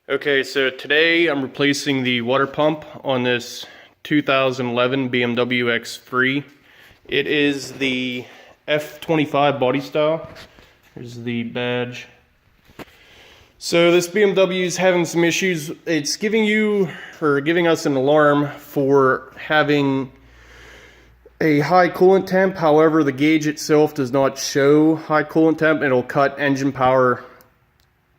Okay, so today I'm replacing the water pump on this 2011 BMW X3. It is the F25 body style. Here's the badge. So this BMW is having some issues. It's giving us an alarm for having a high coolant temp. However, the gauge itself does not show high coolant temp. It'll cut engine power,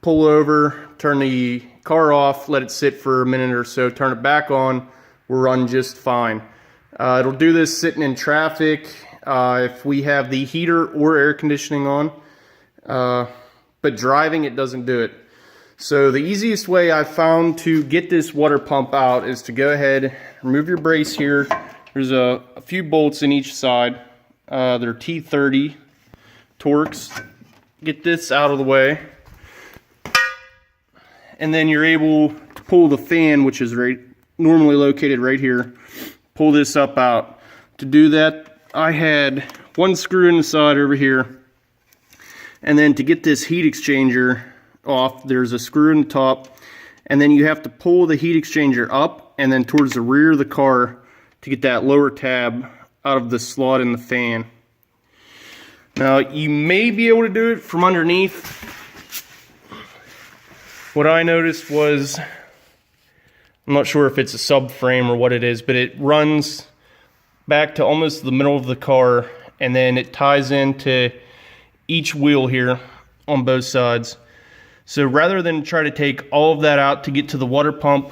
pull over, turn the car off, let it sit for a minute or so, turn it back on, will run just fine. It'll do this sitting in traffic, if we have the heater or air conditioning on, but driving it doesn't do it. So the easiest way I've found to get this water pump out is to go ahead, remove your brace here. There's a few bolts in each side. They're T30 Torx. Get this out of the way. And then you're able to pull the fan, which is normally located right here. Pull this up out. To do that, I had one screw in the side over here. And then to get this heat exchanger off, there's a screw in the top. And then you have to pull the heat exchanger up and then towards the rear of the car to get that lower tab out of the slot in the fan. Now, you may be able to do it from underneath. What I noticed was, I'm not sure if it's a subframe or what it is, but it runs back to almost the middle of the car, and then it ties into each wheel here on both sides. So rather than try to take all of that out to get to the water pump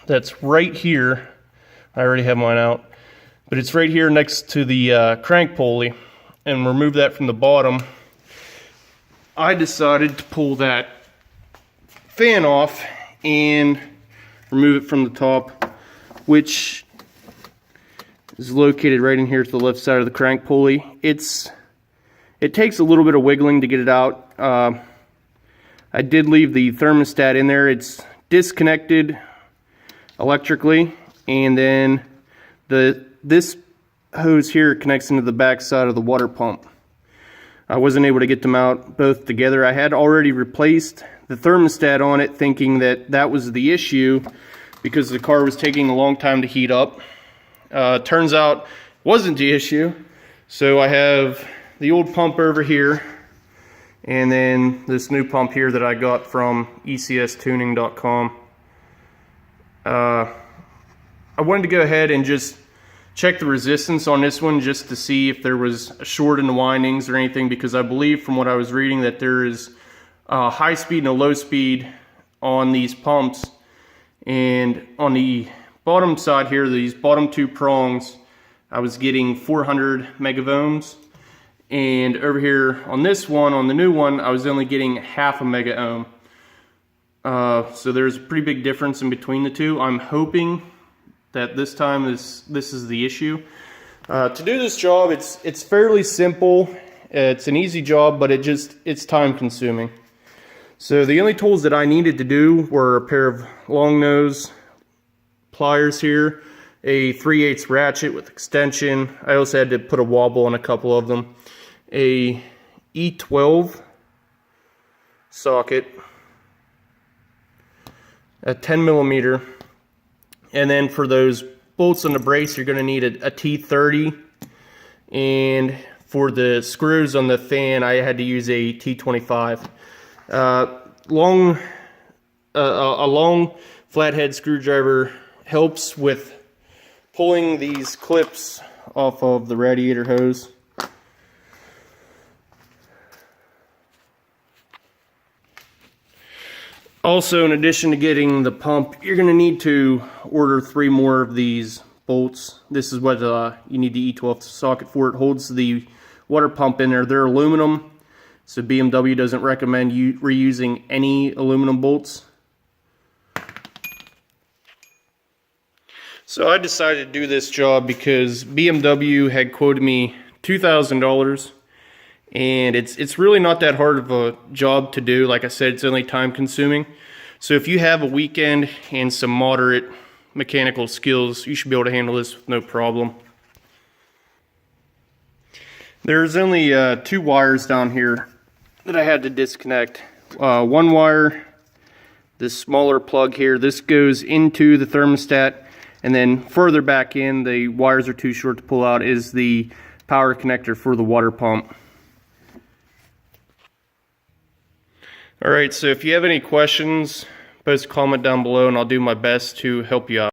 that's right here, I already have mine out, but it's right here next to the crank pulley, and remove that from the bottom. I decided to pull that fan off and remove it from the top, which is located right in here to the left side of the crank pulley. It takes a little bit of wiggling to get it out. I did leave the thermostat in there. It's disconnected electrically, and then this hose here connects into the back side of the water pump. I wasn't able to get them out both together. I had already replaced the thermostat on it, thinking that was the issue because the car was taking a long time to heat up. Turns out wasn't the issue. So I have the old pump over here, and then this new pump here that I got from ecstuning.com. I wanted to go ahead and just check the resistance on this one just to see if there was a short in the windings or anything, because I believe from what I was reading that there is a high speed and a low speed on these pumps. And on the bottom side here, these bottom two prongs, I was getting 400 megaohms. And over here on this one, on the new one, I was only getting half a mega ohm. So there's a pretty big difference in between the two. I'm hoping that this time this is the issue. To do this job, it's fairly simple. It's an easy job, but it's time consuming. So the only tools that I needed to do were a pair of long nose pliers here, a 3/8 ratchet with extension. I also had to put a wobble on a couple of them, a E12 socket, a 10 millimeter. And then for those bolts on the brace, you're going to need a T30. And for the screws on the fan, I had to use a T25. A long flathead screwdriver helps with pulling these clips off of the radiator hose. Also, in addition to getting the pump, you're going to need to order 3 more of these bolts. This is what you need the E12 socket for. It holds the water pump in there. They're aluminum, so BMW doesn't recommend you reusing any aluminum bolts. So I decided to do this job because BMW had quoted me $2,000. And it's really not that hard of a job to do. Like I said, it's only time consuming. So if you have a weekend and some moderate mechanical skills, you should be able to handle this with no problem. There's only 2 wires down here that I had to disconnect. One wire this smaller plug here. This goes into the thermostat, and then further back in, the wires are too short to pull out, is the power connector for the water pump. Alright, so if you have any questions, post a comment down below and I'll do my best to help you out.